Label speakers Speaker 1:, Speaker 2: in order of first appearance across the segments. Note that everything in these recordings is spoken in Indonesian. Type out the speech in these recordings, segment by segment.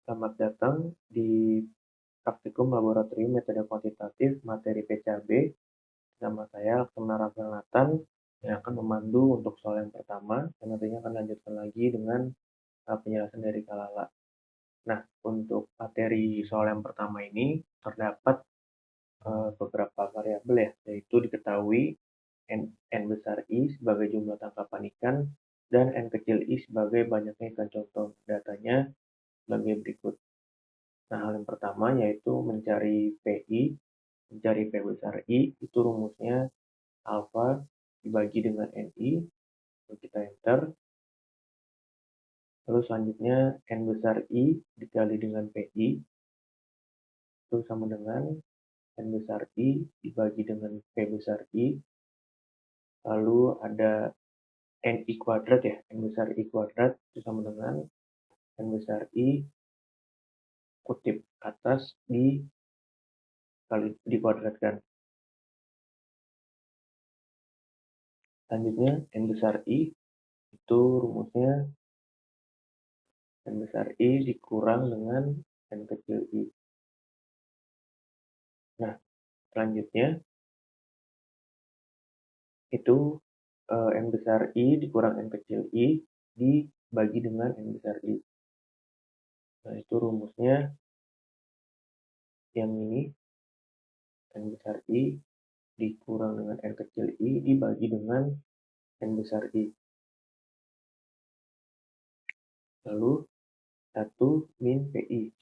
Speaker 1: Selamat datang di Praktikum Laboratorium Metode Kuantitatif Materi PCAB. Nama saya Laksamana Rafael Nathan yang akan memandu untuk soal yang pertama dan nantinya akan lanjutkan lagi dengan penjelasan dari Kalala. Nah, untuk materi soal yang pertama ini terdapat beberapa variabel ya, yaitu diketahui N besar I sebagai jumlah tangkapan ikan dan N kecil I sebagai banyaknya ikan contoh. Datanya sebagai berikut. Nah, hal yang pertama yaitu mencari PI, mencari P besar I, itu rumusnya alfa dibagi dengan NI, lalu kita enter. Lalu selanjutnya N besar I dikali dengan PI, itu sama dengan N besar I dibagi dengan P besar I, lalu ada NI kuadrat ya, N besar I kuadrat, itu sama dengan N besar I kutip atas dikuadratkan. Selanjutnya N besar I itu rumusnya N besar I dikurang dengan N kecil I. Nah, selanjutnya itu N besar I dikurang N kecil I dibagi dengan N besar I. Nah, itu rumusnya yang ini, N besar I dikurang dengan N kecil I dibagi dengan N besar I. Lalu 1 min PI.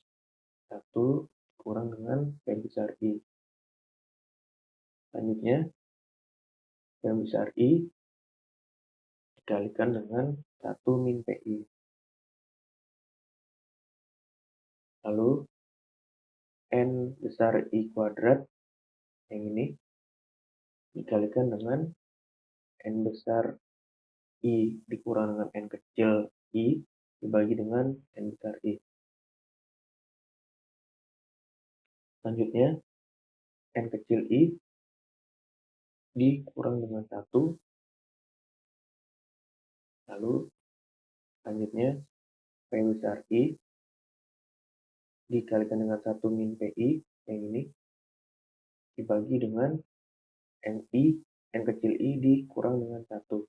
Speaker 1: 1 kurang dengan P besar I. Selanjutnya, P besar I dikalikan dengan 1 min PI. Lalu, N besar I kuadrat, yang ini, dikalikan dengan N besar I dikurang dengan N kecil I dibagi dengan N besar I. Selanjutnya, N kecil I dikurang dengan 1. Lalu, selanjutnya, P besar I dikalikan dengan 1 min PI, yang ini, dibagi dengan N kecil I dikurang dengan 1.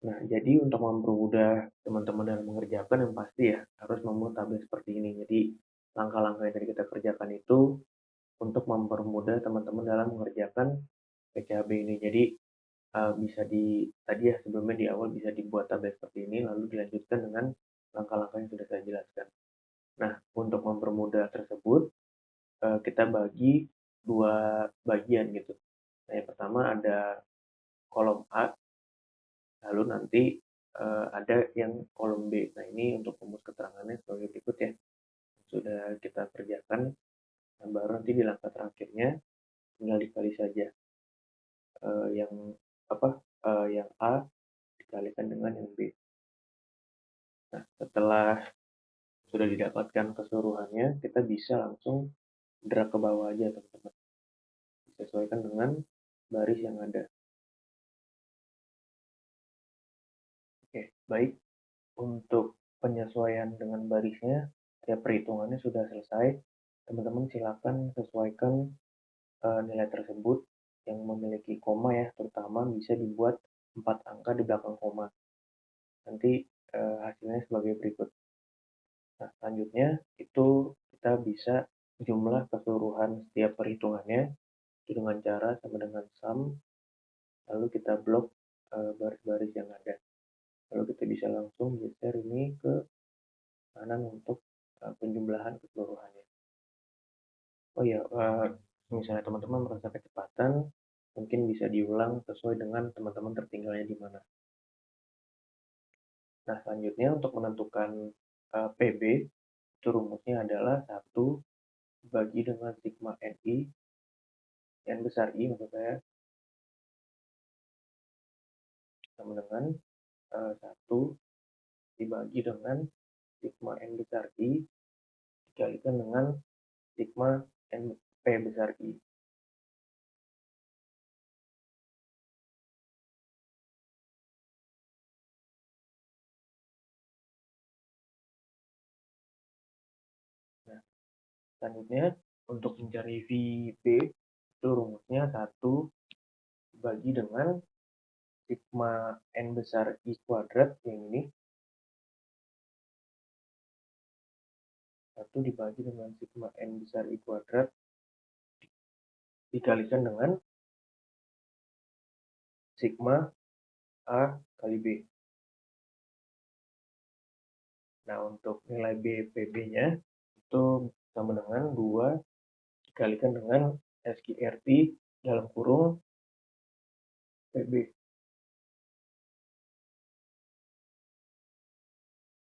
Speaker 1: Nah, jadi untuk mempermudah teman-teman dalam mengerjakan yang pasti ya, harus membuat tabel seperti ini. Jadi, langkah-langkah yang tadi kita kerjakan itu untuk mempermudah teman-teman dalam mengerjakan PCAB ini. Jadi, bisa tadi ya sebelumnya di awal bisa dibuat tabel seperti ini, lalu dilanjutkan dengan langkah-langkah yang sudah saya jelaskan. Nah, untuk mempermudah tersebut, kita bagi dua bagian gitu. Nah, yang pertama ada kolom A, lalu nanti ada yang kolom B. Nah, ini untuk rumus keterangannya sebagai berikut ya. Sudah kita kerjakan, nah, baru nanti di langkah terakhirnya tinggal dikali saja. Yang yang A dikalikan dengan yang B. Nah, setelah sudah didapatkan keseluruhannya, kita bisa langsung drag ke bawah aja, teman-teman. Disesuaikan dengan baris yang ada. Oke, baik. Untuk penyesuaian dengan barisnya, ya perhitungannya sudah selesai. Teman-teman silakan sesuaikan nilai tersebut yang memiliki koma ya, terutama bisa dibuat 4 angka di belakang koma. Nanti hasilnya sebagai berikut. Nah, selanjutnya itu kita bisa jumlah keseluruhan setiap perhitungannya itu dengan cara sama dengan sum, lalu kita blok baris-baris yang ada. Lalu kita bisa langsung geser ini ke kanan untuk penjumlahan keseluruhannya. Oh ya, misalnya teman-teman merasa kecepatan, mungkin bisa diulang sesuai dengan teman-teman tertinggalnya di mana. Nah, selanjutnya untuk menentukan PB, itu rumusnya adalah 1 bagi dengan sigma NI, N besar I maksud saya, sama dengan 1 dibagi dengan sigma N besar I dikalikan dengan sigma N P besar I. Selanjutnya, untuk mencari VB, itu rumusnya 1 dibagi dengan sigma N besar I kuadrat, yang ini. 1 dibagi dengan sigma N besar I kuadrat, dikalikan dengan sigma A kali B. Nah, untuk nilai BPB-nya itu sama dengan 2 dikalikan dengan SQRT dalam kurung PB.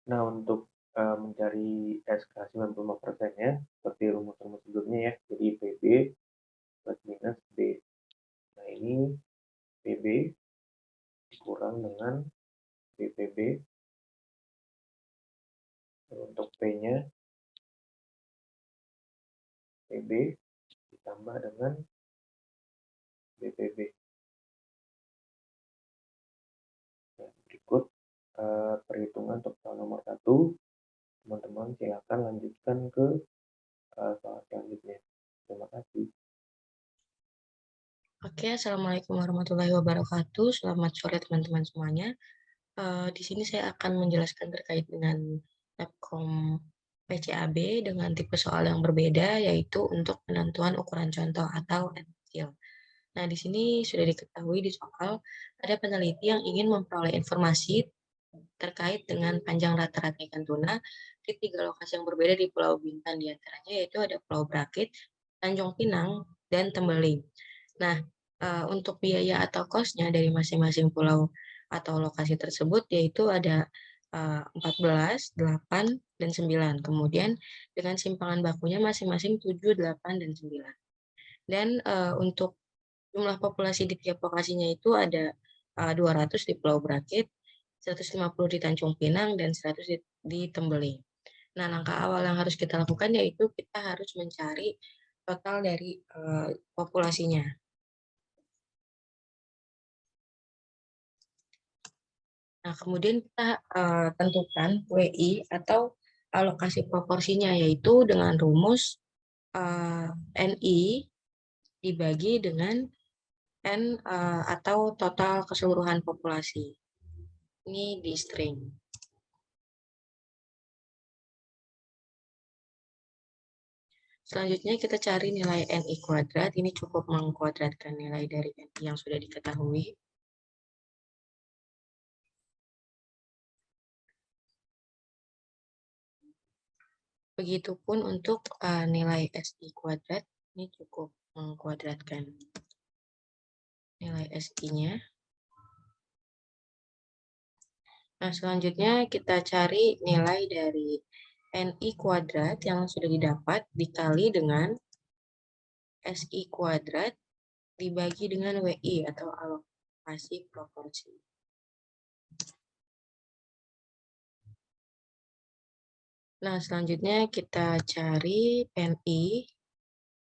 Speaker 1: Nah, untuk mencari SK 95%-nya, seperti rumus-rumus sebelumnya ya, jadi PB plus minus B. Nah, ini PB dikurang dengan BPB. Untuk P-nya, PB ditambah dengan BPB. Nah, berikut perhitungan untuk soal nomor 1. Teman-teman silakan lanjutkan ke soal selanjutnya. Terima kasih.
Speaker 2: Oke, Assalamualaikum warahmatullahi wabarakatuh. Selamat sore teman-teman semuanya. Di sini saya akan menjelaskan terkait dengan Labcom PCAB dengan tipe soal yang berbeda, yaitu untuk penentuan ukuran contoh atau N kecil. Nah, di sini sudah diketahui di soal ada peneliti yang ingin memperoleh informasi terkait dengan panjang rata-rata ikan tuna di 3 lokasi yang berbeda di Pulau Bintan, di antaranya yaitu ada Pulau Brakit, Tanjung Pinang, dan Tembeling. Nah, untuk biaya atau cost-nya dari masing-masing pulau atau lokasi tersebut yaitu ada 14, 8, dan 9. Kemudian dengan simpangan bakunya masing-masing 7, 8, dan 9. Dan untuk jumlah populasi di tiap lokasinya itu ada 200 di Pulau Brakit, 150 di Tanjung Pinang, dan 100 di Tembeling. Nah, langkah awal yang harus kita lakukan yaitu kita harus mencari total dari populasinya. Nah, kemudian kita tentukan WI atau alokasi proporsinya, yaitu dengan rumus NI dibagi dengan N atau total keseluruhan populasi. Ini di string. Selanjutnya kita cari nilai NI kuadrat. Ini cukup mengkuadratkan nilai dari NI yang sudah diketahui. Begitupun untuk nilai SI kuadrat. Ini cukup mengkuadratkan nilai SI-nya. Nah, selanjutnya kita cari nilai dari NI kuadrat yang sudah didapat dikali dengan SI kuadrat dibagi dengan WI atau alokasi proporsi. Nah, selanjutnya kita cari NI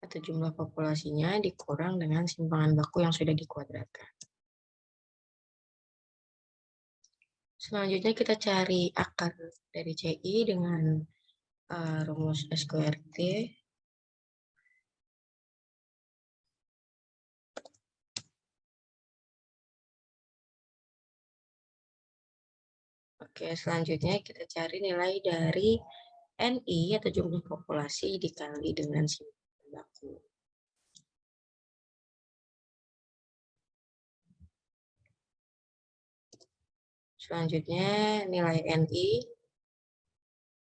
Speaker 2: atau jumlah populasinya dikurang dengan simpangan baku yang sudah dikuadratkan. Selanjutnya kita cari akar dari CI dengan rumus SQRT. Oke, selanjutnya kita cari nilai dari NI atau jumlah populasi dikali dengan simpangan baku. Selanjutnya nilai NI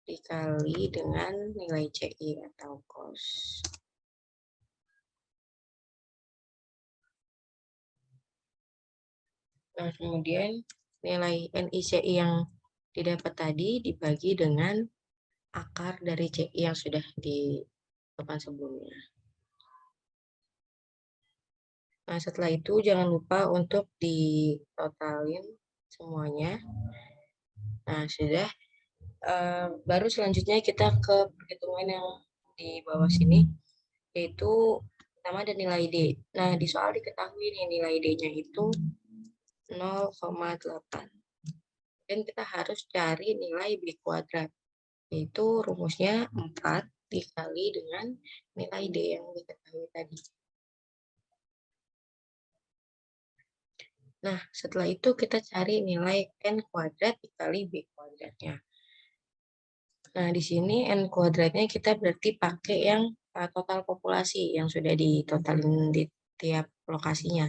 Speaker 2: dikali dengan nilai CI atau cos. Nah, kemudian nilai NICI yang didapat tadi dibagi dengan akar dari CI yang sudah ditentukan sebelumnya. Nah, setelah itu jangan lupa untuk ditotalin semuanya. Nah, sudah. Baru selanjutnya kita ke perhitungan yang di bawah sini, yaitu pertama ada nilai D. Nah, di soal diketahui nih nilai D-nya itu 0,8. Dan kita harus cari nilai B kuadrat, yaitu rumusnya 4 dikali dengan nilai D yang diketahui tadi. Nah, setelah itu kita cari nilai N kuadrat dikali B kuadratnya. Nah, di sini N kuadratnya kita berarti pakai yang total populasi yang sudah ditotalin di tiap lokasinya.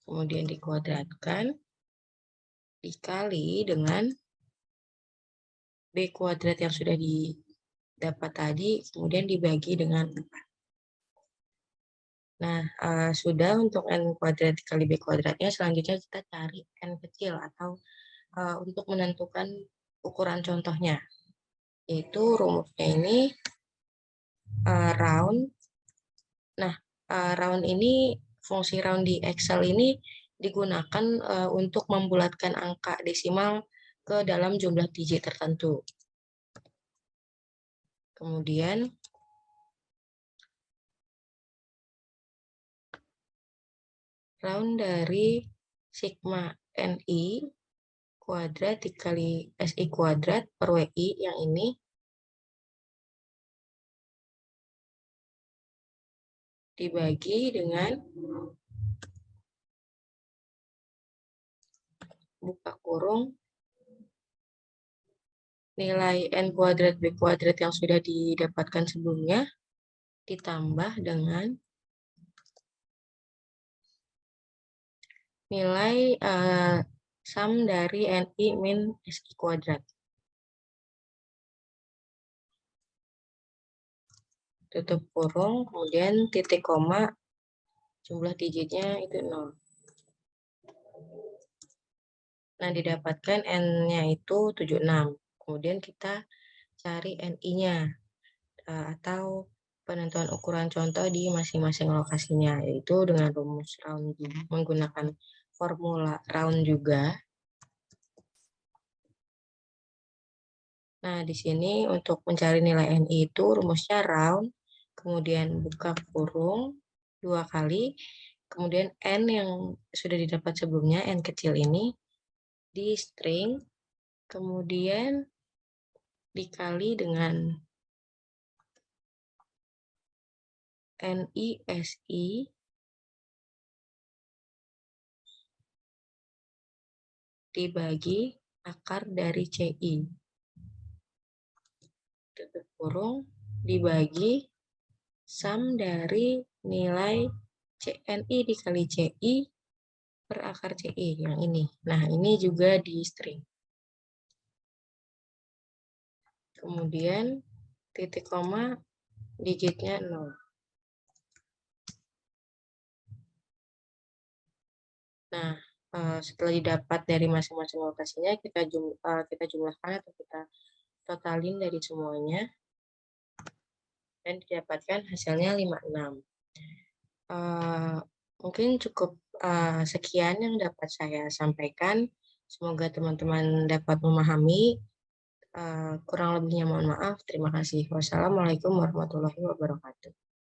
Speaker 2: Kemudian dikuadratkan dikali dengan B kuadrat yang sudah didapat tadi, kemudian dibagi dengan 4. Nah, sudah untuk N kuadrat dikali B kuadratnya, selanjutnya kita cari N kecil atau untuk menentukan ukuran contohnya. Yaitu rumusnya ini round. Nah, round ini, fungsi round di Excel ini digunakan untuk membulatkan angka desimal ke dalam jumlah digit tertentu. Kemudian round dari sigma NI kuadrat dikali SI kuadrat per WI yang ini dibagi dengan buka kurung nilai N kuadrat B kuadrat yang sudah didapatkan sebelumnya ditambah dengan nilai sum dari NI min SI kuadrat. Tutup kurung, kemudian titik koma, jumlah digitnya itu 0. Nah, didapatkan N-nya itu 76. Kemudian kita cari NI-nya atau penentuan ukuran contoh di masing-masing lokasinya, yaitu dengan rumus round menggunakan formula round juga. Nah, di sini untuk mencari nilai NI itu rumusnya round, kemudian buka kurung 2 kali, kemudian N yang sudah didapat sebelumnya, N kecil ini, di string, kemudian dikali dengan NI-SI dibagi akar dari CI. Tutup kurung dibagi sum dari nilai CNI dikali CI per akar CI yang ini. Nah, ini juga di string. Kemudian titik koma digitnya 0. Nah, setelah didapat dari masing-masing lokasinya, kita jumlahkan atau kita totalin dari semuanya dan didapatkan hasilnya 56. Mungkin cukup sekian yang dapat saya sampaikan. Semoga teman-teman dapat memahami. Kurang lebihnya mohon maaf. Terima kasih. Wassalamualaikum warahmatullahi wabarakatuh.